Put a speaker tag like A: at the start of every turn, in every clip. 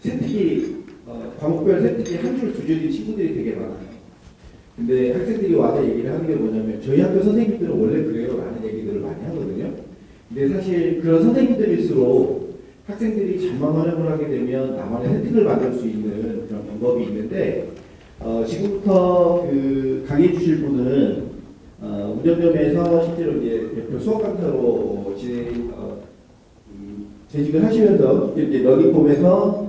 A: 세특이 과목별 세특이 한 줄, 두 줄인 친구들이 되게 많아요. 근데 학생들이 와서 얘기를 하는 게 뭐냐면 저희 학교 선생님들은 원래 그래요 라는 얘기들을 많이 하거든요. 근데 사실 그런 선생님들일수록 학생들이 잘만 활용을 하게 되면 나만의 혜택을 받을 수 있는 그런 방법이 있는데 지금부터 강의해 주실 분은 운전점에서 실제로 이제 대표 수업 강사로 재직을 하시면서 이제 러닝폼에서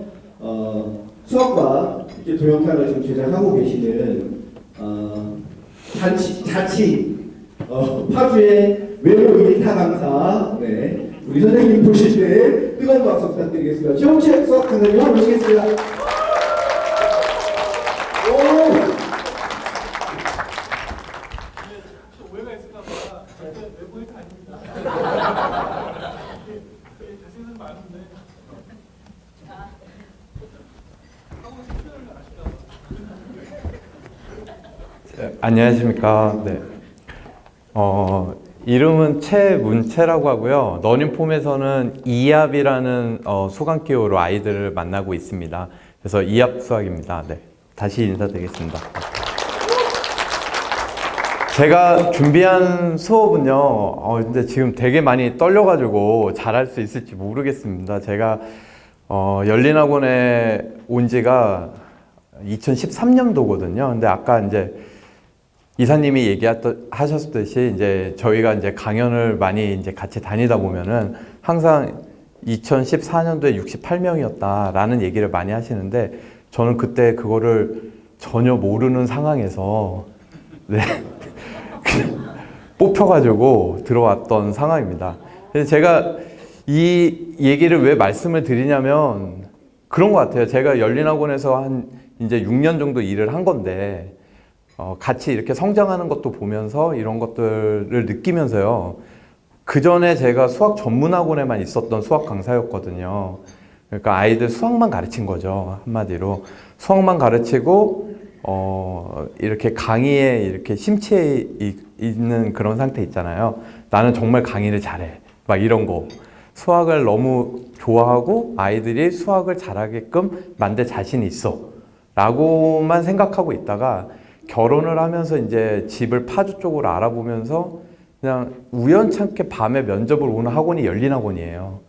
A: 수업과 이제 동영상을 지금 제작하고 계시는 파주의 외모 1타 강사, 네, 우리 선생님 보실 때 뜨거운 박수 부탁드리겠습니다. 최홍식 수학 강사님 모시겠습니다.
B: 오해가 있을까봐 절대 외국인 아닙니다. 자신은 많은데 한국 수준을 아시다가.
C: 안녕하십니까. 네. 이름은 최문채라고 하고요. 러닝폼에서는 이합이라는 수강기호로 아이들을 만나고 있습니다. 그래서 이합 수학입니다. 네. 다시 인사드리겠습니다. 제가 준비한 수업은요, 근데 지금 되게 많이 떨려가지고 잘할 수 있을지 모르겠습니다. 제가, 열린학원에 온 지가 2013년도거든요. 근데 아까 이제 이사님이 얘기하셨듯이 이제 저희가 이제 강연을 많이 이제 같이 다니다 보면은 항상 2014년도에 68명이었다라는 얘기를 많이 하시는데 저는 그때 그거를 전혀 모르는 상황에서 네. 뽑혀가지고 들어왔던 상황입니다. 그래서 제가 이 얘기를 왜 말씀을 드리냐면 그런 것 같아요. 제가 열린학원에서 한 이제 6년 정도 일을 한 건데 같이 이렇게 성장하는 것도 보면서 이런 것들을 느끼면서요. 그 전에 제가 수학 전문학원에만 있었던 수학 강사였거든요. 그러니까 아이들 수학만 가르친 거죠. 한마디로. 수학만 가르치고 이렇게 강의에 이렇게 심취해 있는 그런 상태 있잖아요. 나는 정말 강의를 잘해. 막 이런 거. 수학을 너무 좋아하고 아이들이 수학을 잘하게끔 만들 자신이 있어. 라고만 생각하고 있다가 결혼을 하면서 이제 집을 파주 쪽으로 알아보면서 그냥 우연찮게 밤에 면접을 오는 학원이 열린학원이에요.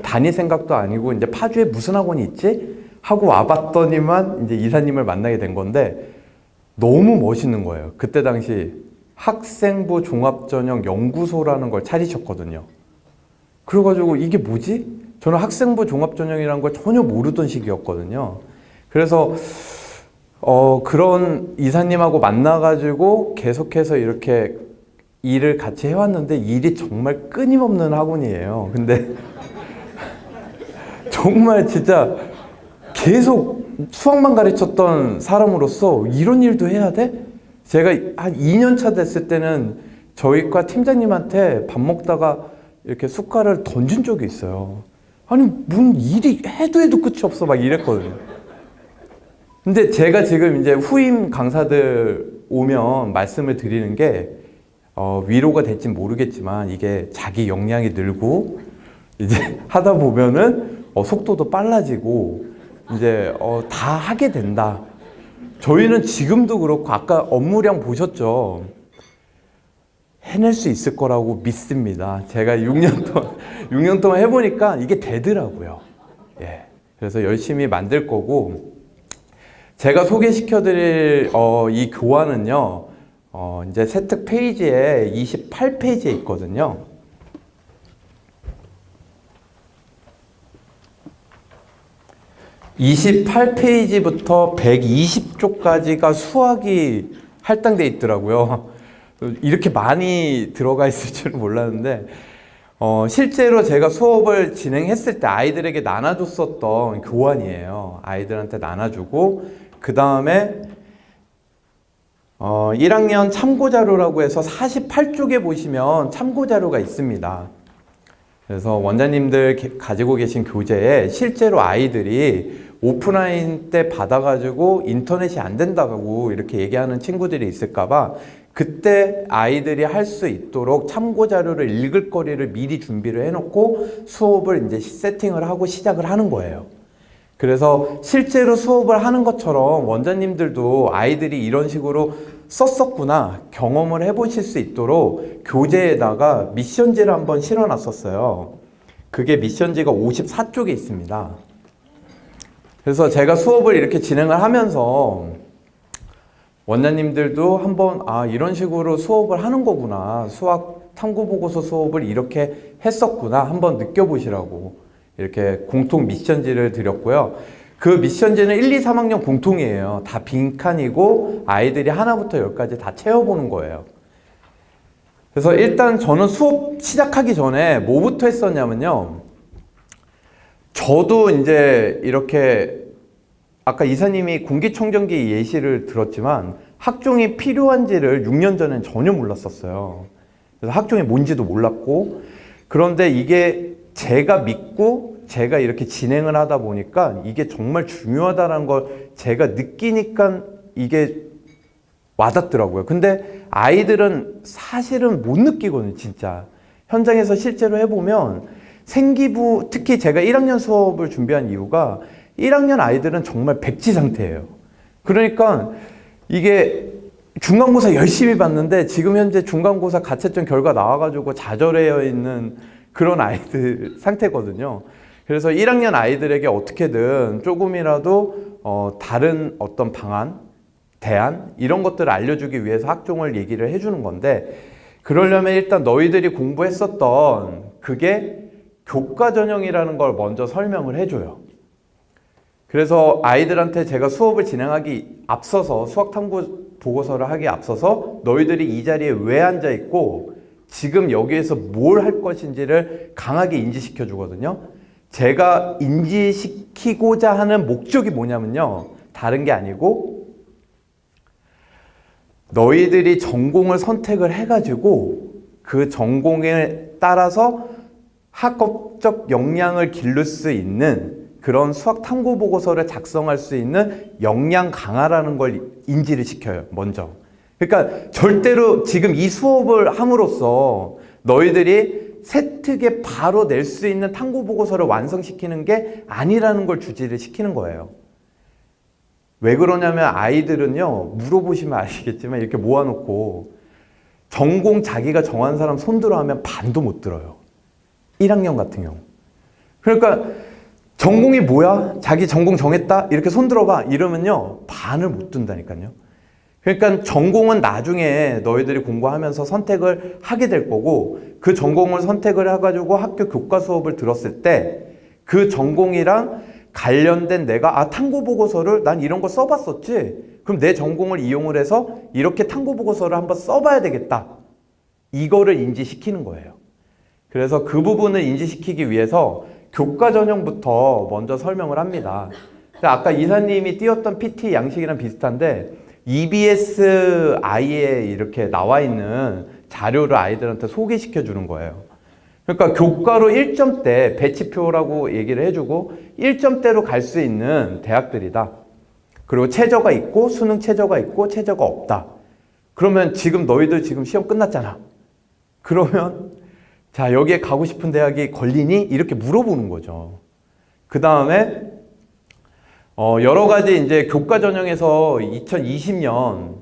C: 다닐 생각도 아니고 이제 파주에 무슨 학원이 있지? 하고 와봤더니만 이제 이사님을 만나게 된 건데 너무 멋있는 거예요. 그때 당시 학생부 종합전형 연구소라는 걸 차리셨거든요. 그래가지고 이게 뭐지? 저는 학생부 종합전형이라는 걸 전혀 모르던 시기였거든요. 그래서 그런 이사님하고 만나가지고 계속해서 이렇게 일을 같이 해왔는데 일이 정말 끊임없는 학원이에요. 근데 정말 진짜 계속 수학만 가르쳤던 사람으로서 이런 일도 해야 돼? 제가 한 2년 차 됐을 때는 저희과 팀장님한테 밥 먹다가 이렇게 숟갈을 던진 적이 있어요. 아니, 뭔 일이 해도 끝이 없어. 막 이랬거든요. 근데 제가 지금 이제 후임 강사들 오면 말씀을 드리는 게 위로가 될진 모르겠지만 이게 자기 역량이 늘고 이제 하다 보면은 속도도 빨라지고 이제 다 하게 된다. 저희는 지금도 그렇고 아까 업무량 보셨죠? 해낼 수 있을 거라고 믿습니다. 제가 6년 동안 해보니까 이게 되더라고요. 예. 그래서 열심히 만들 거고 제가 소개시켜드릴 이 교환은요. 이제 세특 페이지에 28페이지에 있거든요. (28페이지부터) (120쪽까지가) 수학이 할당돼 있더라고요. 이렇게 많이 들어가 있을 줄은 몰랐는데 실제로 제가 수업을 진행했을 때 아이들에게 나눠줬었던 교환이에요. 아이들한테 나눠주고 그 다음에 1학년 참고자료라고 해서 48쪽에 보시면 참고자료가 있습니다. 그래서 원장님들 가지고 계신 교재에 실제로 아이들이 오프라인 때 받아가지고 인터넷이 안 된다고 이렇게 얘기하는 친구들이 있을까봐 그때 아이들이 할 수 있도록 참고 자료를 읽을 거리를 미리 준비를 해놓고 수업을 이제 세팅을 하고 시작을 하는 거예요. 그래서 실제로 수업을 하는 것처럼 원장님들도 아이들이 이런 식으로 썼었구나 경험을 해보실 수 있도록 교재에다가 미션지를 한번 실어놨었어요. 그게 미션지가 54쪽에 있습니다. 그래서 제가 수업을 이렇게 진행을 하면서 원장님들도 한번 이런 식으로 수업을 하는 거구나, 수학 탐구보고서 수업을 이렇게 했었구나 한번 느껴보시라고 이렇게 공통 미션지를 드렸고요. 그 미션지는 1, 2, 3학년 공통이에요. 다 빈칸이고 아이들이 하나부터 10까지 다 채워보는 거예요. 그래서 일단 저는 수업 시작하기 전에 뭐부터 했었냐면요. 저도 이제 이렇게 아까 이사님이 공기청정기 예시를 들었지만 학종이 필요한지를 6년 전엔 전혀 몰랐었어요. 그래서 학종이 뭔지도 몰랐고, 그런데 이게 제가 믿고 제가 이렇게 진행을 하다 보니까 이게 정말 중요하다는 걸 제가 느끼니까 이게 와닿더라고요. 근데 아이들은 사실은 못 느끼거든요, 진짜. 현장에서 실제로 해보면 생기부, 특히 제가 1학년 수업을 준비한 이유가 1학년 아이들은 정말 백지 상태예요. 그러니까 이게 중간고사 열심히 봤는데 지금 현재 중간고사 가채점 결과 나와가지고 좌절해 있는 그런 아이들 상태거든요. 그래서 1학년 아이들에게 어떻게든 조금이라도 다른 어떤 방안, 대안 이런 것들을 알려주기 위해서 학종을 얘기를 해주는 건데, 그러려면 일단 너희들이 공부했었던 그게 교과 전형이라는 걸 먼저 설명을 해줘요. 그래서 아이들한테 제가 수업을 진행하기 앞서서, 수학 탐구 보고서를 하기 앞서서 너희들이 이 자리에 왜 앉아 있고 지금 여기에서 뭘 할 것인지를 강하게 인지시켜 주거든요. 제가 인지시키고자 하는 목적이 뭐냐면요, 다른 게 아니고 너희들이 전공을 선택을 해가지고 그 전공에 따라서 학업적 역량을 기를 수 있는 그런 수학 탐구 보고서를 작성할 수 있는 역량 강화라는 걸 인지를 시켜요, 먼저. 그러니까 절대로 지금 이 수업을 함으로써 너희들이 세특에 바로 낼 수 있는 탐구 보고서를 완성시키는 게 아니라는 걸 주지를 시키는 거예요. 왜 그러냐면 아이들은요, 물어보시면 아시겠지만 이렇게 모아놓고 전공 자기가 정한 사람 손들어 하면 반도 못 들어요. 1학년 같은 경우. 그러니까 전공이 뭐야? 자기 전공 정했다? 이렇게 손들어봐. 이러면요, 반을 못 든다니까요. 그러니까 전공은 나중에 너희들이 공부하면서 선택을 하게 될 거고, 그 전공을 선택을 해가지고 학교 교과 수업을 들었을 때 그 전공이랑 관련된 내가 탐구 보고서를 난 이런 거 써봤었지? 그럼 내 전공을 이용을 해서 이렇게 탐구 보고서를 한번 써봐야 되겠다. 이거를 인지시키는 거예요. 그래서 그 부분을 인지시키기 위해서 교과 전형부터 먼저 설명을 합니다. 아까 이사님이 띄웠던 PT 양식이랑 비슷한데 EBS-I에 이렇게 나와 있는 자료를 아이들한테 소개시켜 주는 거예요. 그러니까 교과로 1점대 배치표라고 얘기를 해주고 1점대로 갈 수 있는 대학들이다. 그리고 최저가 있고 수능 최저가 있고 최저가 없다. 그러면 지금 너희들 지금 시험 끝났잖아. 그러면 자, 여기에 가고 싶은 대학이 걸리니? 이렇게 물어보는 거죠. 그 다음에 여러 가지 이제 교과 전형에서 2020년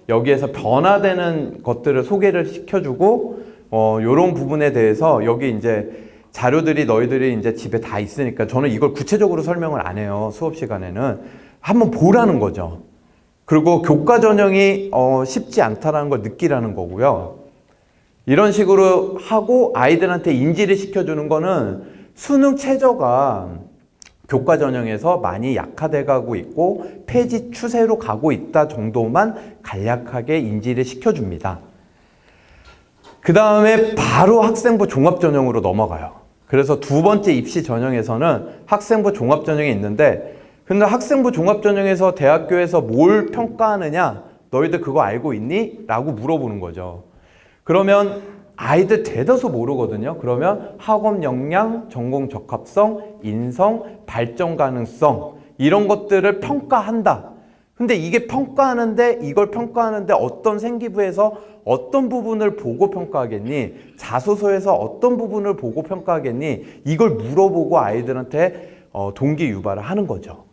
C: 여기에서 변화되는 것들을 소개를 시켜주고 요런 부분에 대해서 여기 이제 자료들이 너희들이 이제 집에 다 있으니까 저는 이걸 구체적으로 설명을 안 해요. 수업 시간에는. 한번 보라는 거죠. 그리고 교과 전형이 쉽지 않다라는 걸 느끼라는 거고요. 이런 식으로 하고 아이들한테 인지를 시켜주는 거는 수능 최저가 교과 전형에서 많이 약화돼 가고 있고 폐지 추세로 가고 있다 정도만 간략하게 인지를 시켜줍니다. 그 다음에 바로 학생부 종합전형으로 넘어가요. 그래서 두 번째 입시 전형에서는 학생부 종합전형이 있는데, 근데 학생부 종합전형에서 대학교에서 뭘 평가하느냐? 너희들 그거 알고 있니? 라고 물어보는 거죠. 그러면 아이들 대다수 모르거든요. 그러면 학업 역량, 전공 적합성, 인성, 발전 가능성 이런 것들을 평가한다. 근데 이게 평가하는데, 이걸 평가하는데 어떤 생기부에서 어떤 부분을 보고 평가하겠니? 자소서에서 어떤 부분을 보고 평가하겠니? 이걸 물어보고 아이들한테 동기 유발을 하는 거죠.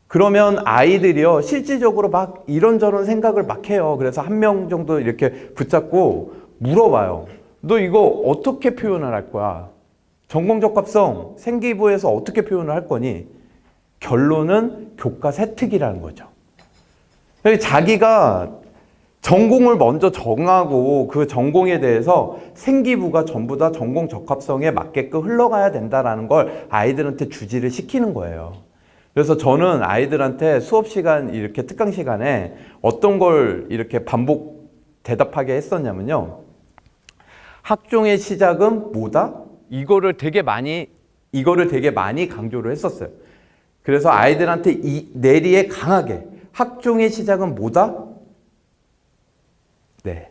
C: 그러면 아이들이요, 실질적으로 막 이런저런 생각을 막 해요. 그래서 한 명 정도 이렇게 붙잡고 물어봐요. 너 이거 어떻게 표현을 할 거야? 전공적합성 생기부에서 어떻게 표현을 할 거니? 결론은 교과 세특이라는 거죠. 자기가 전공을 먼저 정하고 그 전공에 대해서 생기부가 전부 다 전공 적합성에 맞게끔 흘러가야 된다는 걸 아이들한테 주지를 시키는 거예요. 그래서 저는 아이들한테 수업 시간, 이렇게 특강 시간에 어떤 걸 이렇게 반복 대답하게 했었냐면요. 학종의 시작은 뭐다? 이거를 되게 많이 강조를 했었어요. 그래서 아이들한테 이 내리에 강하게 학종의 시작은 뭐다? 네.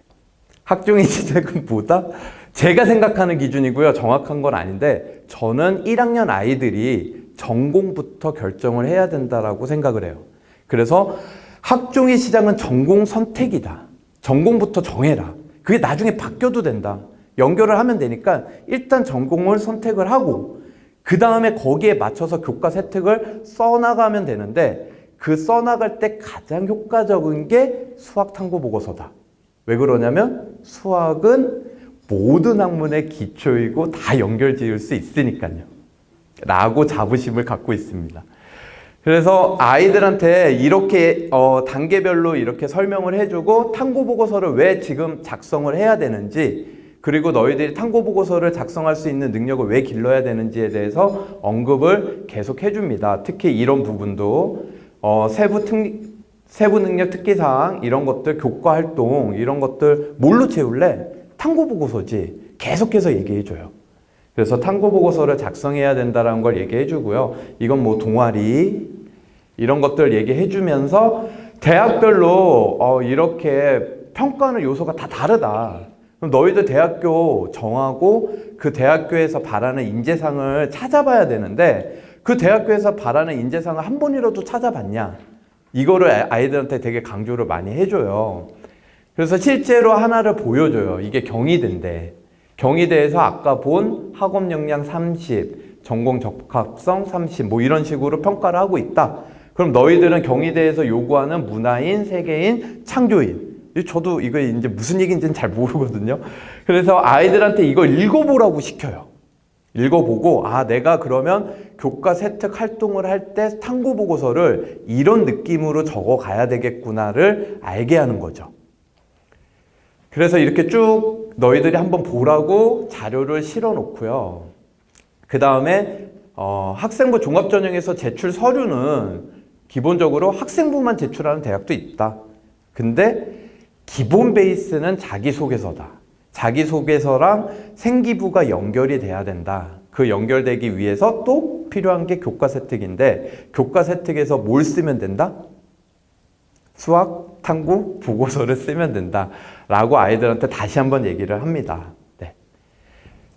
C: 학종의 시작은 뭐다? 제가 생각하는 기준이고요. 정확한 건 아닌데 저는 1학년 아이들이 전공부터 결정을 해야 된다라고 생각을 해요. 그래서 학종의 시작은 전공 선택이다. 전공부터 정해라. 그게 나중에 바뀌어도 된다. 연결을 하면 되니까 일단 전공을 선택을 하고 그 다음에 거기에 맞춰서 교과 세특을 써나가면 되는데 그 써나갈 때 가장 효과적인 게 수학 탐구 보고서다. 왜 그러냐면 수학은 모든 학문의 기초이고 다 연결 지을 수 있으니까요. 라고 자부심을 갖고 있습니다. 그래서 아이들한테 이렇게 단계별로 이렇게 설명을 해주고 탐구 보고서를 왜 지금 작성을 해야 되는지 그리고 너희들이 탐구 보고서를 작성할 수 있는 능력을 왜 길러야 되는지에 대해서 언급을 계속 해줍니다. 특히 이런 부분도 세부 능력 특기사항 이런 것들 교과 활동 이런 것들 뭘로 채울래? 탐구 보고서지. 계속해서 얘기해줘요. 그래서 탐구 보고서를 작성해야 된다는 걸 얘기해주고요. 이건 뭐 동아리 이런 것들 얘기해주면서 대학별로 이렇게 평가하는 요소가 다 다르다. 그럼 너희들 대학교 정하고 그 대학교에서 바라는 인재상을 찾아봐야 되는데 그 대학교에서 바라는 인재상을 한 번이라도 찾아봤냐? 이거를 아이들한테 되게 강조를 많이 해줘요. 그래서 실제로 하나를 보여줘요. 이게 경희대인데 경희대에서 아까 본 학업 역량 30, 전공 적합성 30 뭐 이런 식으로 평가를 하고 있다. 그럼 너희들은 경희대에서 요구하는 문화인, 세계인, 창조인 저도 이거 이제 무슨 얘기인지는 잘 모르거든요. 그래서 아이들한테 이거 읽어보라고 시켜요. 읽어보고 내가 그러면 교과 세특 활동을 할 때 탐구 보고서를 이런 느낌으로 적어 가야 되겠구나를 알게 하는 거죠. 그래서 이렇게 쭉 너희들이 한번 보라고 자료를 실어 놓고요. 그 다음에 학생부 종합전형에서 제출 서류는 기본적으로 학생부만 제출하는 대학도 있다. 근데 기본 베이스는 자기소개서다. 자기소개서랑 생기부가 연결이 돼야 된다. 그 연결되기 위해서 또 필요한 게 교과 세특인데 교과 세특에서 뭘 쓰면 된다? 수학, 탐구, 보고서를 쓰면 된다. 라고 아이들한테 다시 한번 얘기를 합니다. 네.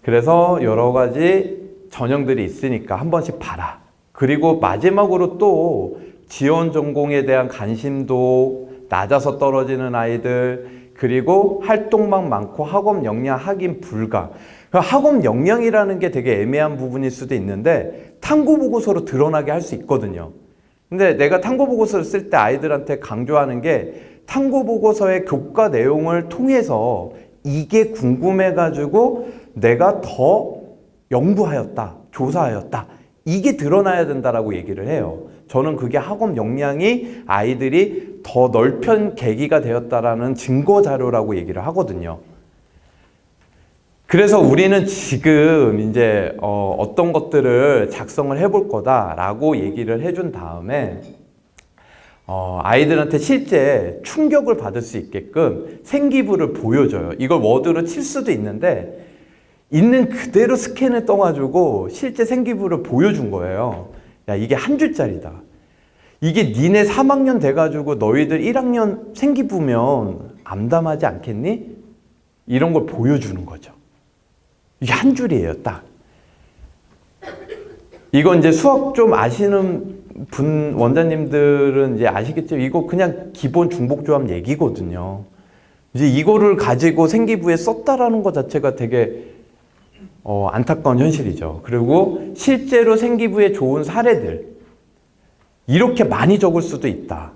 C: 그래서 여러 가지 전형들이 있으니까 한 번씩 봐라. 그리고 마지막으로 또 지원 전공에 대한 관심도 낮아서 떨어지는 아이들 그리고 활동만 많고 학업 역량 확인 불가. 학업 역량이라는 게 되게 애매한 부분일 수도 있는데 탐구 보고서로 드러나게 할 수 있거든요. 근데 내가 탐구 보고서를 쓸 때 아이들한테 강조하는 게 탐구 보고서의 교과 내용을 통해서 이게 궁금해가지고 내가 더 연구하였다, 조사하였다. 이게 드러나야 된다라고 얘기를 해요. 저는 그게 학업 역량이 아이들이 더 넓힌 계기가 되었다라는 증거 자료라고 얘기를 하거든요. 그래서 우리는 지금 이제 어떤 것들을 작성을 해볼 거다라고 얘기를 해준 다음에 아이들한테 실제 충격을 받을 수 있게끔 생기부를 보여줘요. 이걸 워드로 칠 수도 있는데 있는 그대로 스캔을 떠가지고 실제 생기부를 보여준 거예요. 야, 이게 한 줄짜리다. 이게 니네 3학년 돼가지고 너희들 1학년 생기부면 암담하지 않겠니? 이런 걸 보여주는 거죠. 이게 한 줄이에요, 딱. 이건 이제 수학 좀 아시는 원장님들은 이제 아시겠죠? 이거 그냥 기본 중복조합 얘기거든요. 이제 이거를 가지고 생기부에 썼다라는 것 자체가 되게 안타까운 현실이죠. 그리고 실제로 생기부에 좋은 사례들 이렇게 많이 적을 수도 있다.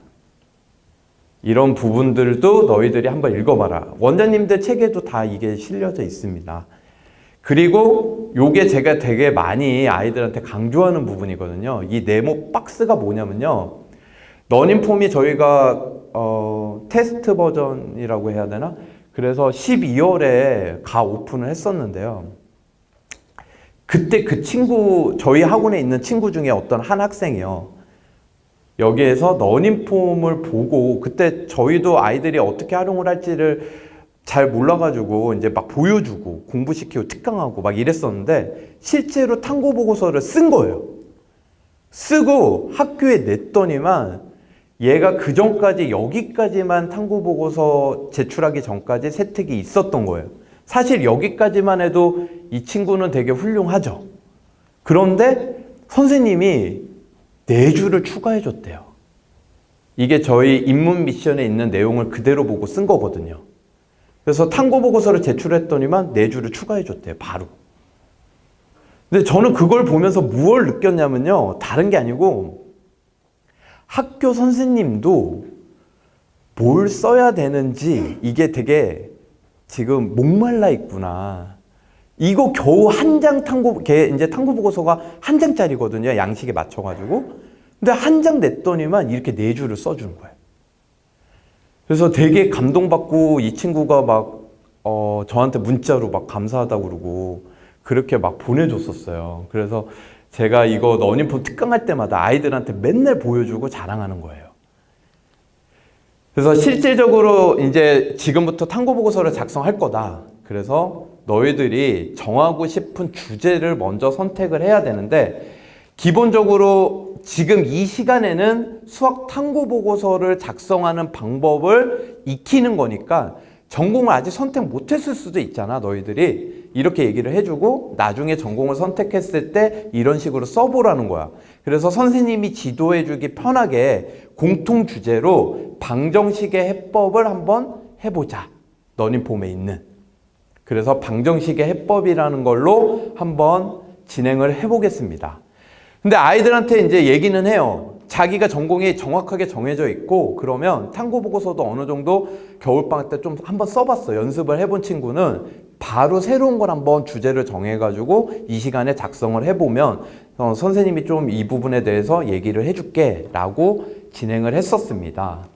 C: 이런 부분들도 너희들이 한번 읽어봐라. 원장님들 책에도 다 이게 실려져 있습니다. 그리고 요게 제가 되게 많이 아이들한테 강조하는 부분이거든요. 이 네모 박스가 뭐냐면요. 러닝폼이 저희가 테스트 버전이라고 해야 되나? 그래서 12월에 가 오픈을 했었는데요. 그때 그 친구, 저희 학원에 있는 친구 중에 어떤 한 학생이요. 여기에서 러닝폼을 보고 그때 저희도 아이들이 어떻게 활용을 할지를 잘 몰라가지고 이제 막 보여주고 공부시키고 특강하고 막 이랬었는데 실제로 탐구 보고서를 쓴 거예요. 쓰고 학교에 냈더니만 얘가 그 전까지 여기까지만 탐구 보고서 제출하기 전까지 세특이 있었던 거예요. 사실 여기까지만 해도 이 친구는 되게 훌륭하죠. 그런데 선생님이 4주를 추가해 줬대요. 이게 저희 입문 미션에 있는 내용을 그대로 보고 쓴 거거든요. 그래서 탐구 보고서를 제출했더니만 4주를 추가해 줬대요. 바로. 근데 저는 그걸 보면서 무엇을 느꼈냐면요. 다른 게 아니고 학교 선생님도 뭘 써야 되는지 이게 되게 지금 목말라 있구나. 이거 겨우 한 장 이제 탐구 보고서가 한 장짜리거든요. 양식에 맞춰가지고. 근데 한 장 냈더니만 이렇게 4주를 써주는 거예요. 그래서 되게 감동받고 이 친구가 막, 저한테 문자로 막 감사하다고 그러고 그렇게 막 보내줬었어요. 그래서 제가 이거 러닝폼 특강할 때마다 아이들한테 맨날 보여주고 자랑하는 거예요. 그래서 실질적으로 이제 지금부터 탐구 보고서를 작성할 거다. 그래서 너희들이 정하고 싶은 주제를 먼저 선택을 해야 되는데 기본적으로 지금 이 시간에는 수학 탐구 보고서를 작성하는 방법을 익히는 거니까 전공을 아직 선택 못했을 수도 있잖아. 너희들이 이렇게 얘기를 해주고 나중에 전공을 선택했을 때 이런 식으로 써보라는 거야. 그래서 선생님이 지도해주기 편하게 공통 주제로 방정식의 해법을 한번 해보자. 러닝폼에 있는. 그래서 방정식의 해법이라는 걸로 한번 진행을 해보겠습니다. 근데 아이들한테 이제 얘기는 해요. 자기가 전공이 정확하게 정해져 있고 그러면 탐구 보고서도 어느 정도 겨울방학 때 좀 한번 써봤어. 연습을 해본 친구는 바로 새로운 걸 한번 주제를 정해가지고 이 시간에 작성을 해보면 선생님이 좀 이 부분에 대해서 얘기를 해줄게 라고 진행을 했었습니다.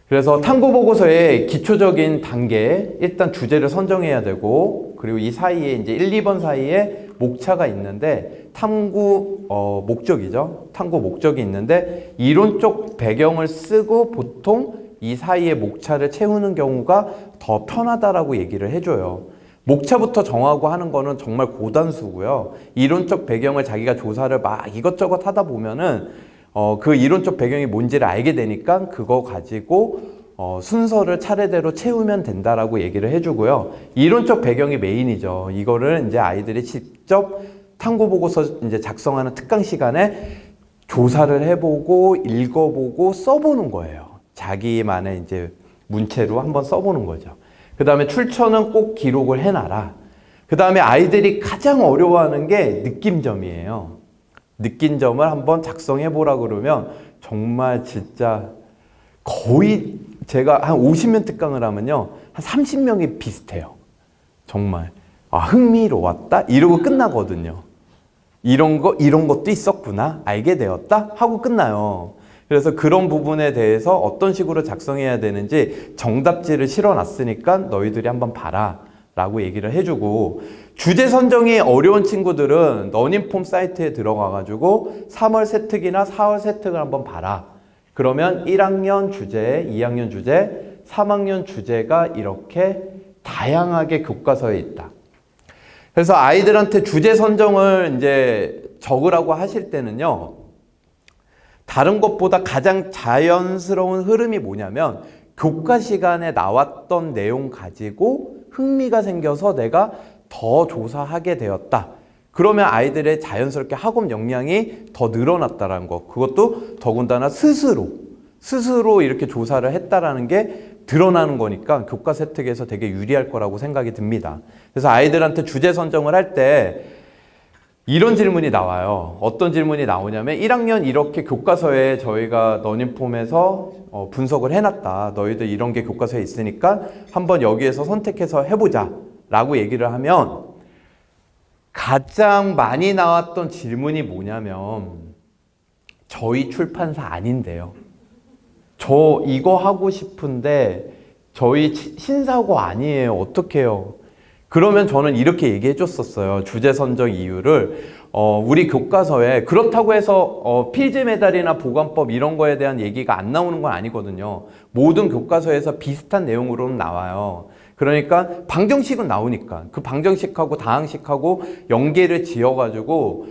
C: 그래서 탐구 보고서의 기초적인 단계, 일단 주제를 선정해야 되고, 그리고 이 사이에 이제 1, 2번 사이에 목차가 있는데, 탐구 목적이죠. 탐구 목적이 있는데, 이론적 배경을 쓰고 보통 이 사이에 목차를 채우는 경우가 더 편하다라고 얘기를 해줘요. 목차부터 정하고 하는 거는 정말 고단수고요. 이론적 배경을 자기가 조사를 막 이것저것 하다 보면은 그 이론적 배경이 뭔지를 알게 되니까 그거 가지고 순서를 차례대로 채우면 된다라고 얘기를 해주고요. 이론적 배경이 메인이죠. 이거를 이제 아이들이 직접 탐구 보고서 이제 작성하는 특강 시간에 조사를 해보고 읽어보고 써보는 거예요. 자기만의 이제 문체로 한번 써보는 거죠. 그 다음에 출처는 꼭 기록을 해놔라. 그 다음에 아이들이 가장 어려워하는 게 느낌점이에요. 느낀 점을 한번 작성해 보라 그러면 정말 진짜 거의 제가 한 50명 특강을 하면요. 한 30명이 비슷해요. 정말. 아, 흥미로웠다? 이러고 끝나거든요. 이런 것도 있었구나. 알게 되었다? 하고 끝나요. 그래서 그런 부분에 대해서 어떤 식으로 작성해야 되는지 정답지를 실어놨으니까 너희들이 한번 봐라. 라고 얘기를 해주고 주제 선정이 어려운 친구들은 러닝폼 사이트에 들어가가지고 3월 세특이나 4월 세특을 한번 봐라. 그러면 1학년 주제, 2학년 주제, 3학년 주제가 이렇게 다양하게 교과서에 있다. 그래서 아이들한테 주제 선정을 이제 적으라고 하실 때는요. 다른 것보다 가장 자연스러운 흐름이 뭐냐면 교과 시간에 나왔던 내용 가지고 흥미가 생겨서 내가 더 조사하게 되었다. 그러면 아이들의 자연스럽게 학업 역량이 더 늘어났다라는 거. 그것도 더군다나 스스로 이렇게 조사를 했다라는 게 드러나는 거니까 교과 세특에서 되게 유리할 거라고 생각이 듭니다. 그래서 아이들한테 주제 선정을 할 때 이런 질문이 나와요. 어떤 질문이 나오냐면 1학년 이렇게 교과서에 저희가 러닝폼에서 분석을 해놨다. 너희들 이런 게 교과서에 있으니까 한번 여기에서 선택해서 해보자 라고 얘기를 하면 가장 많이 나왔던 질문이 뭐냐면 저희 출판사 아닌데요. 저 이거 하고 싶은데 저희 신사고 아니에요. 어떡해요? 그러면 저는 이렇게 얘기해 줬었어요. 주제 선정 이유를 우리 교과서에 그렇다고 해서 필즈 메달이나 보관법 이런 거에 대한 얘기가 안 나오는 건 아니거든요. 모든 교과서에서 비슷한 내용으로는 나와요. 그러니까 방정식은 나오니까 그 방정식하고 다항식하고 연계를 지어가지고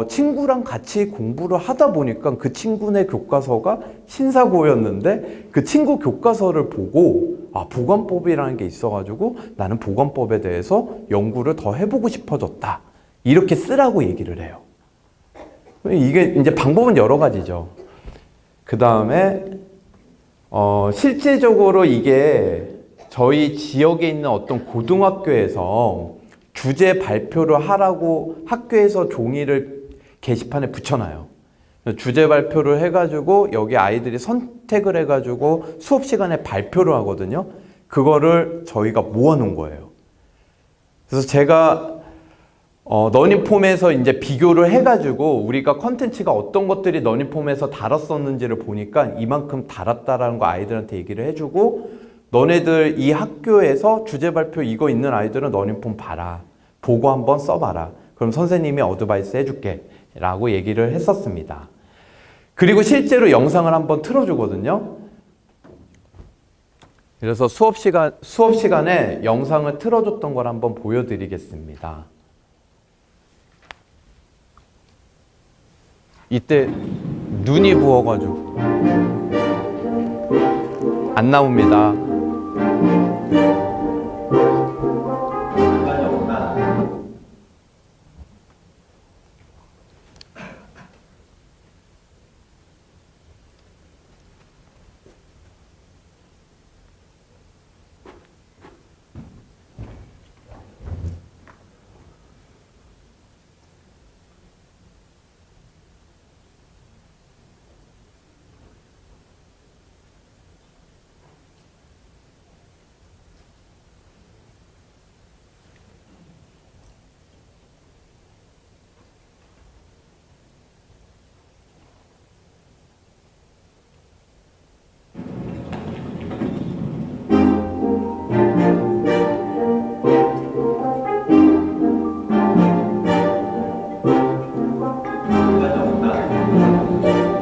C: 친구랑 같이 공부를 하다 보니까 그 친구네 교과서가 신사고였는데 그 친구 교과서를 보고 보관법이라는 게 있어가지고 나는 보관법에 대해서 연구를 더 해보고 싶어졌다. 이렇게 쓰라고 얘기를 해요. 이게 이제 방법은 여러 가지죠. 그 다음에 실제적으로 이게 저희 지역에 있는 어떤 고등학교에서 주제 발표를 하라고 학교에서 종이를 게시판에 붙여놔요. 주제 발표를 해가지고 여기 아이들이 선택을 해가지고 수업 시간에 발표를 하거든요. 그거를 저희가 모아놓은 거예요. 그래서 제가 러닝폼에서 이제 비교를 해가지고 우리가 컨텐츠가 어떤 것들이 러닝폼에서 달았었는지를 보니까 이만큼 달았다라는 거 아이들한테 얘기를 해주고 너네들 이 학교에서 주제 발표 이거 있는 아이들은 러닝폼 봐라. 보고 한번 써봐라. 그럼 선생님이 어드바이스 해줄게. 라고 얘기를 했었습니다. 그리고 실제로 영상을 한번 틀어주거든요. 그래서 수업 시간에 영상을 틀어줬던 걸 한번 보여드리겠습니다. 이때 눈이 부어가지고 안 나옵니다.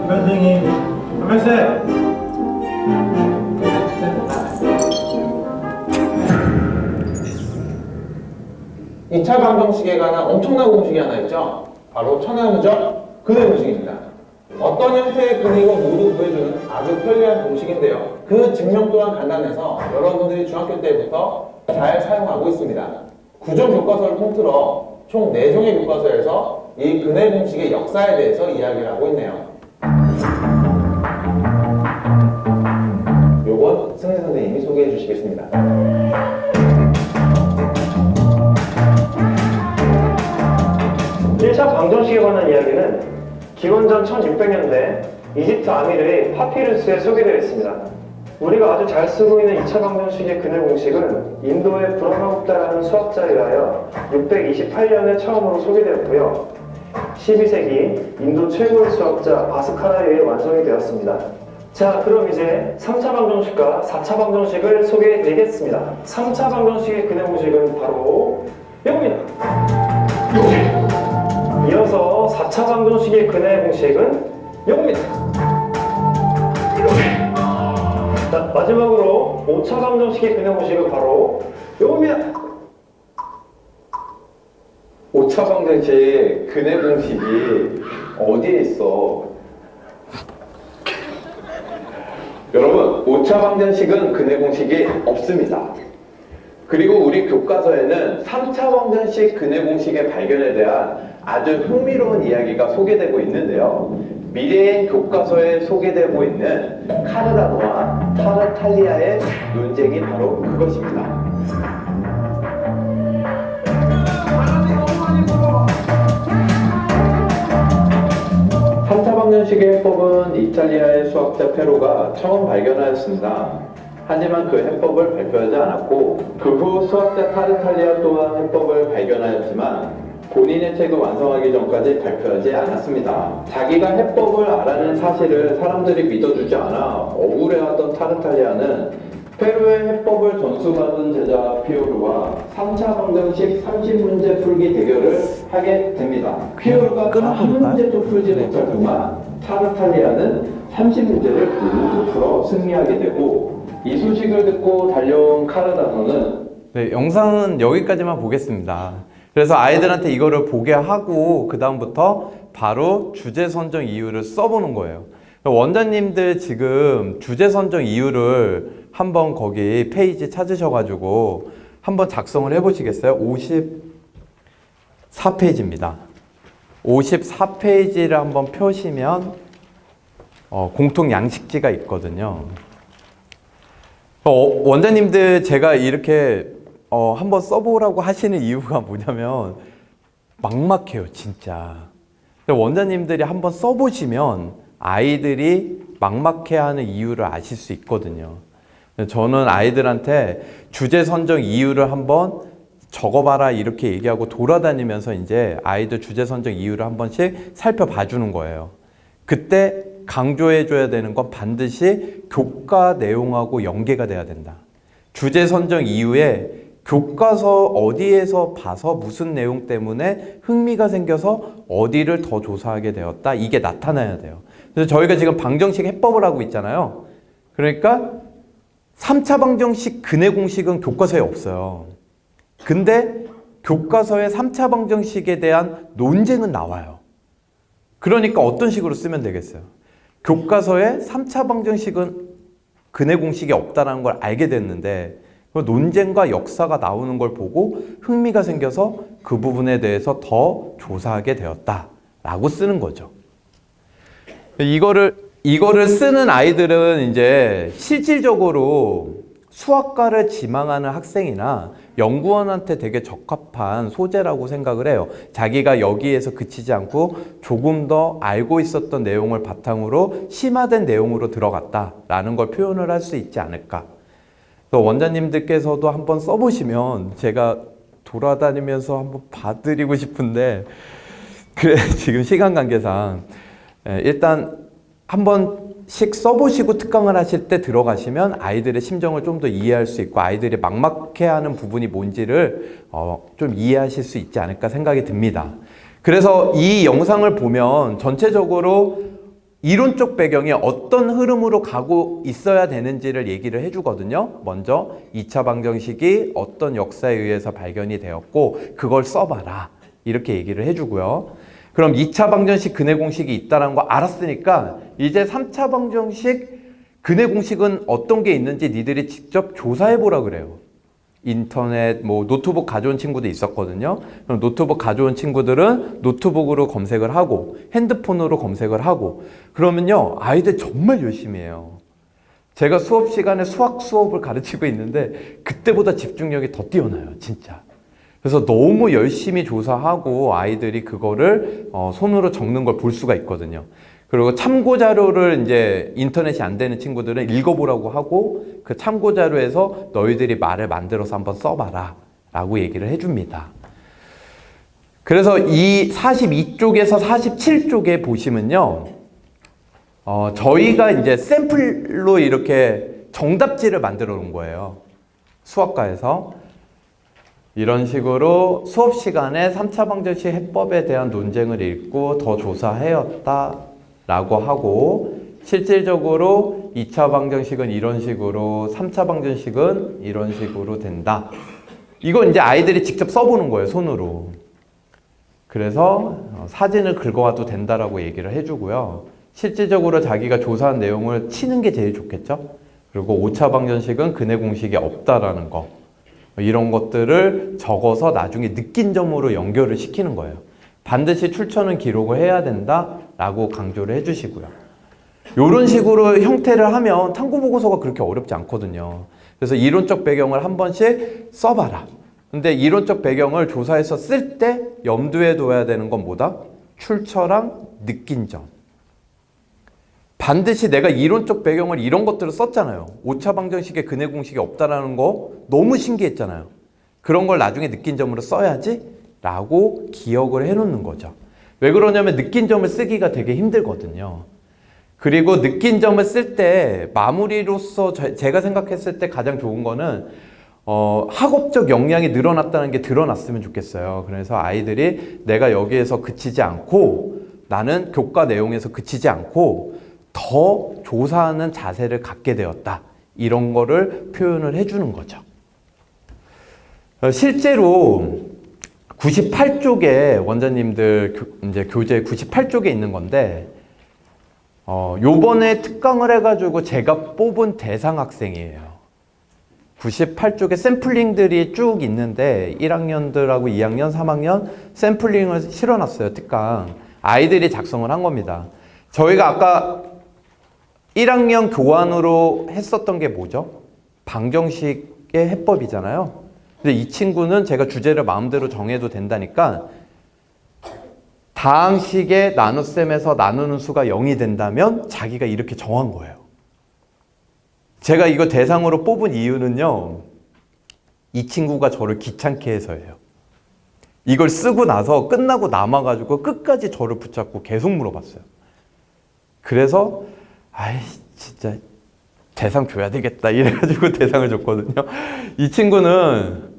B: 선생님, 안녕하세요.
D: 이 차 방정식에 관한 엄청난 공식이 하나 있죠. 바로 천하무적 근해 공식입니다. 어떤 형태의 근이고 모두 구해주는 아주 편리한 공식인데요. 그 증명 또한 간단해서 여러분들이 중학교 때부터 잘 사용하고 있습니다. 구종 교과서를 통틀어 총 4종의 교과서에서 이 근해 공식의 역사에 대해서 이야기를 하고 있네요. 요건 승리 선생님이 소개해 주시겠습니다.
E: 1차 방정식에 관한 이야기는 기원전 1600년대 이집트 아미르의 파피루스에 소개되어 있습니다. 우리가 아주 잘 쓰고 있는 2차 방정식의 근해 공식은 인도의 브라마구프타라는 수학자에 의하여 628년에 처음으로 소개되었고요. 12세기 인도 최고의 수학자 바스카라에 의해 완성이 되었습니다. 자, 그럼 이제 3차 방정식과 4차 방정식을 소개해 드리겠습니다. 3차 방정식의 근해 공식은 바로 이겁니다. 이어서 4차 방정식의 근해 공식은 이겁니다. 자, 마지막으로 5차 방정식의 근해 공식은 바로 이겁니다.
D: 5차 방정식의 근해 공식이 어디에 있어? 여러분, 5차 방정식은 근해 공식이 없습니다.
C: 그리고 우리 교과서에는 3차 방정식 근해 공식의 발견에 대한 아주 흥미로운 이야기가 소개되고 있는데요. 미래인 교과서에 소개되고 있는 카르다노와 타르탈리아의 논쟁이 바로 그것입니다. 3차 방정식의 해법은 이탈리아의 수학자 페로가 처음 발견하였습니다. 하지만 그 해법을 발표하지 않았고 그 후 수학자 타르탈리아 또한 해법을 발견하였지만 본인의 책을 완성하기 전까지 발표하지 않았습니다. 자기가 해법을 알아낸 사실을 사람들이 믿어주지 않아 억울해하던 타르탈리아는 페루의 해법을 전수받은 제자 피오르와 3차 방정식 30문제 풀기 대결을 하게 됩니다. 피오르가 한 문제도 풀지 못할 동안 타르탈리아는 30문제를 모두 풀어 승리하게 되고 이 소식을 듣고 달려온 카르다노는 네, 영상은 여기까지만 보겠습니다. 그래서 아이들한테 이거를 보게 하고 그 다음부터 바로 주제 선정 이유를 써보는 거예요. 원장님들 지금 주제 선정 이유를 한번 거기 페이지 찾으셔가지고 한번 작성을 해보시겠어요? 54페이지입니다. 54페이지를 한번 펴시면 공통 양식지가 있거든요. 원장님들 제가 이렇게 한번 써보라고 하시는 이유가 뭐냐면 막막해요, 진짜. 원장님들이 한번 써보시면 아이들이 막막해하는 이유를 아실 수 있거든요. 저는 아이들한테 주제 선정 이유를 한번 적어봐라 이렇게 얘기하고 돌아다니면서 이제 아이들 주제 선정 이유를 한 번씩 살펴봐 주는 거예요. 그때 강조해 줘야 되는 건 반드시 교과 내용하고 연계가 돼야 된다. 주제 선정 이유에 교과서 어디에서 봐서 무슨 내용 때문에 흥미가 생겨서 어디를 더 조사하게 되었다. 이게 나타나야 돼요. 그래서 저희가 지금 방정식 해법을 하고 있잖아요. 그러니까 3차 방정식 근해 공식은 교과서에 없어요. 근데 교과서에 3차 방정식에 대한 논쟁은 나와요. 그러니까 어떤 식으로 쓰면 되겠어요? 교과서에 3차 방정식은 근해 공식이 없다는 걸 알게 됐는데 논쟁과 역사가 나오는 걸 보고 흥미가 생겨서 그 부분에 대해서 더 조사하게 되었다라고 쓰는 거죠. 이거를 쓰는 아이들은 이제 실질적으로 수학과를 지망하는 학생이나 연구원한테 되게 적합한 소재라고 생각을 해요. 자기가 여기에서 그치지 않고 조금 더 알고 있었던 내용을 바탕으로 심화된 내용으로 들어갔다라는 걸 표현을 할 수 있지 않을까. 또 원장님들께서도 한번 써보시면 제가 돌아다니면서 한번 봐드리고 싶은데 그래 지금 시간 관계상 일단 한 번씩 써보시고 특강을 하실 때 들어가시면 아이들의 심정을 좀 더 이해할 수 있고 아이들이 막막해하는 부분이 뭔지를 좀 이해하실 수 있지 않을까 생각이 듭니다. 그래서 이 영상을 보면 전체적으로 이론적 배경이 어떤 흐름으로 가고 있어야 되는지를 얘기를 해주거든요. 먼저 2차 방정식이 어떤 역사에 의해서 발견이 되었고 그걸 써봐라 이렇게 얘기를 해주고요. 그럼 2차 방정식 근해 공식이 있다는 거 알았으니까 이제 3차 방정식 근해 공식은 어떤 게 있는지 니들이 직접 조사해보라 그래요. 인터넷, 노트북 가져온 친구도 있었거든요. 그럼 노트북 가져온 친구들은 노트북으로 검색을 하고 핸드폰으로 검색을 하고 그러면요 아이들 정말 열심히 해요. 제가 수업 시간에 수학 수업을 가르치고 있는데 그때보다 집중력이 더 뛰어나요, 진짜. 그래서 너무 열심히 조사하고 아이들이 그거를 손으로 적는 걸 볼 수가 있거든요. 그리고 참고 자료를 이제 인터넷이 안 되는 친구들은 읽어보라고 하고 그 참고 자료에서 너희들이 말을 만들어서 한번 써봐라 라고 얘기를 해줍니다. 그래서 이 42쪽에서 47쪽에 보시면요. 저희가 이제 샘플로 이렇게 정답지를 만들어 놓은 거예요. 수학과에서. 이런 식으로 수업 시간에 3차 방정식 해법에 대한 논쟁을 읽고 더 조사해왔다 라고 하고 실질적으로 2차 방정식은 이런 식으로 3차 방정식은 이런 식으로 된다. 이건 이제 아이들이 직접 써보는 거예요, 손으로. 그래서 사진을 긁어와도 된다라고 얘기를 해주고요. 실질적으로 자기가 조사한 내용을 치는 게 제일 좋겠죠. 그리고 5차 방정식은 근해 공식이 없다라는 거. 이런 것들을 적어서 나중에 느낀 점으로 연결을 시키는 거예요. 반드시 출처는 기록을 해야 된다라고 강조를 해주시고요. 이런 식으로 형태를 하면 탐구보고서가 그렇게 어렵지 않거든요. 그래서 이론적 배경을 한 번씩 써봐라. 근데 이론적 배경을 조사해서 쓸 때 염두에 둬야 되는 건 뭐다? 출처랑 느낀 점. 반드시 내가 이론적 배경을 이런 것들을 썼잖아요. 오차 방정식의 근해 공식이 없다라는 거 너무 신기했잖아요. 그런 걸 나중에 느낀 점으로 써야지 라고 기억을 해놓는 거죠. 왜 그러냐면 느낀 점을 쓰기가 되게 힘들거든요. 그리고 느낀 점을 쓸 때 마무리로서 제가 생각했을 때 가장 좋은 거는 학업적 역량이 늘어났다는 게 드러났으면 좋겠어요. 그래서 아이들이 내가 여기에서 그치지 않고 나는 교과 내용에서 그치지 않고 더 조사하는 자세를 갖게 되었다. 이런 거를 표현을 해주는 거죠. 실제로 98쪽에 원장님들 이제 교재 98쪽에 있는 건데 요번에 특강을 해가지고 제가 뽑은 대상 학생이에요. 98쪽에 샘플링들이 쭉 있는데 1학년들하고 2학년, 3학년 샘플링을 실어놨어요. 특강. 아이들이 작성을 한 겁니다. 저희가 아까 1학년 교환으로 했었던 게 뭐죠? 방정식의 해법이잖아요. 근데 이 친구는 제가 주제를 마음대로 정해도 된다니까 다항식의 나눗셈에서 나누는 수가 0이 된다면 자기가 이렇게 정한 거예요. 제가 이거 대상으로 뽑은 이유는요. 이 친구가 저를 귀찮게 해서예요. 이걸 쓰고 나서 끝나고 남아가지고 끝까지 저를 붙잡고 계속 물어봤어요. 그래서 아이 진짜 대상 줘야 되겠다 이래가지고 대상을 줬거든요. 이 친구는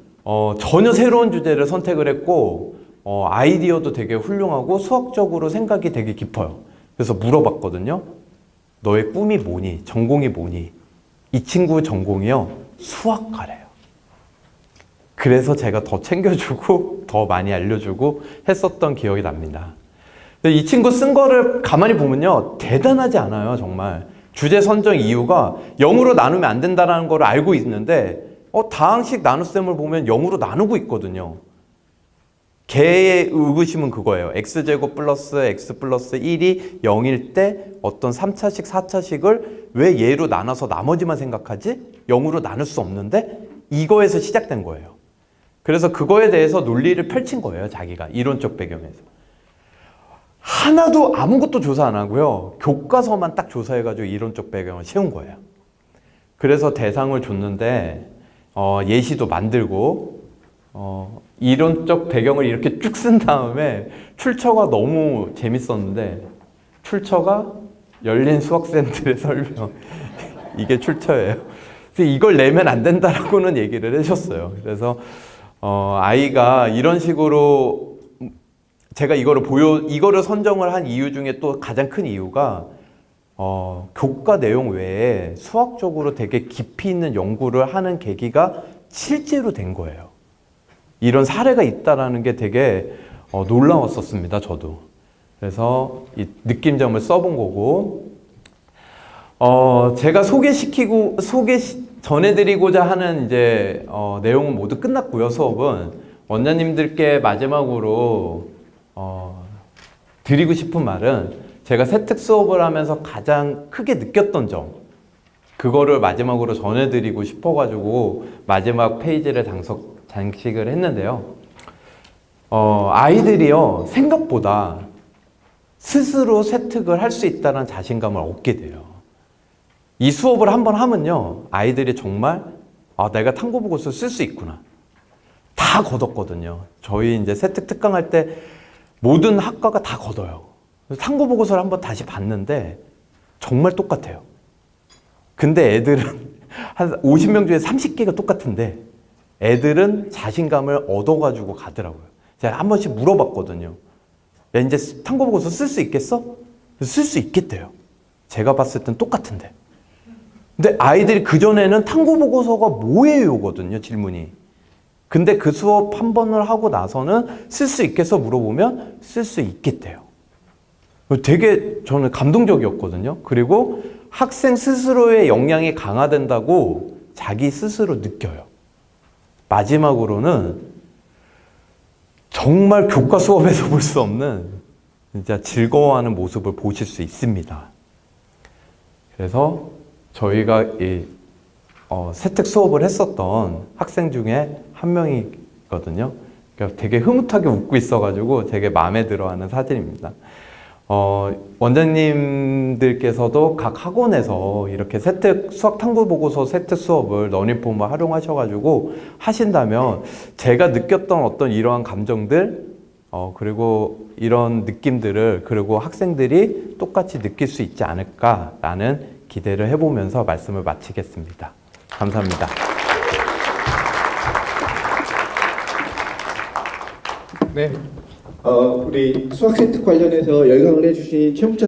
C: 전혀 새로운 주제를 선택을 했고 아이디어도 되게 훌륭하고 수학적으로 생각이 되게 깊어요. 그래서 물어봤거든요. 너의 꿈이 뭐니? 전공이 뭐니? 이 친구 전공이요. 수학과래요. 그래서 제가 더 챙겨주고 더 많이 알려주고 했었던 기억이 납니다. 이 친구 쓴 거를 가만히 보면요. 대단하지 않아요. 정말. 주제 선정 이유가 0으로 나누면 안 된다는 걸 알고 있는데 다항식 나눗셈을 보면 0으로 나누고 있거든요. 걔의 의구심은 그거예요. x제곱 플러스 x 플러스 1이 0일 때 어떤 3차식, 4차식을 왜 얘로 나눠서 나머지만 생각하지? 0으로 나눌 수 없는데? 이거에서 시작된 거예요. 그래서 그거에 대해서 논리를 펼친 거예요. 자기가 이론적 배경에서. 하나도 아무것도 조사 안 하고요. 교과서만 딱 조사해가지고 이론적 배경을 세운 거예요. 그래서 대상을 줬는데 예시도 만들고 이론적 배경을 이렇게 쭉 쓴 다음에 출처가 너무 재밌었는데 출처가 열린 수학생들의 설명 이게 출처예요. 그래서 이걸 내면 안 된다라고는 얘기를 해줬어요. 그래서 아이가 이런 식으로 제가 이거를 선정을 한 이유 중에 또 가장 큰 이유가 교과 내용 외에 수학적으로 되게 깊이 있는 연구를 하는 계기가 실제로 된 거예요. 이런 사례가 있다라는 게 되게 놀라웠었습니다. 저도. 그래서 이 느낌점을 써본 거고 제가 전해드리고자 하는 이제 내용은 모두 끝났고요. 수업은 원장님들께 마지막으로 드리고 싶은 말은 제가 세특 수업을 하면서 가장 크게 느꼈던 점 그거를 마지막으로 전해드리고 싶어가지고 마지막 페이지를 장식을 했는데요. 아이들이요 생각보다 스스로 세특을 할 수 있다는 자신감을 얻게 돼요. 이 수업을 한번 하면요 아이들이 정말 내가 탐구보고서 쓸 수 있구나 다 걷었거든요. 저희 이제 세특 특강할 때 모든 학과가 다 걷어요. 탐구보고서를 한번 다시 봤는데 정말 똑같아요. 근데 애들은 한 50명 중에 30개가 똑같은데 애들은 자신감을 얻어가지고 가더라고요. 제가 한 번씩 물어봤거든요. 야, 이제 탐구보고서 쓸 수 있겠어? 쓸 수 있겠대요. 제가 봤을 땐 똑같은데. 근데 아이들이 그전에는 탐구보고서가 뭐예요?거든요, 질문이. 근데 그 수업 한 번을 하고 나서는 쓸 수 있겠어? 물어보면 쓸 수 있겠대요. 되게 저는 감동적이었거든요. 그리고 학생 스스로의 역량이 강화된다고 자기 스스로 느껴요. 마지막으로는 정말 교과 수업에서 볼 수 없는 진짜 즐거워하는 모습을 보실 수 있습니다. 그래서 저희가 이 세특 수업을 했었던 학생 중에 한 명이거든요. 그러니까 되게 흐뭇하게 웃고 있어가지고 되게 마음에 들어하는 사진입니다. 원장님들께서도 각 학원에서 이렇게 세특 수학 탐구 보고서 세특 수업을 러닝폼을 활용하셔가지고 하신다면 제가 느꼈던 어떤 이러한 감정들 그리고 이런 느낌들을 그리고 학생들이 똑같이 느낄 수 있지 않을까라는 기대를 해보면서 말씀을 마치겠습니다. 감사합니다.
A: 네. 우리 수학 세특 관련해서 열강을 해주신 최묵자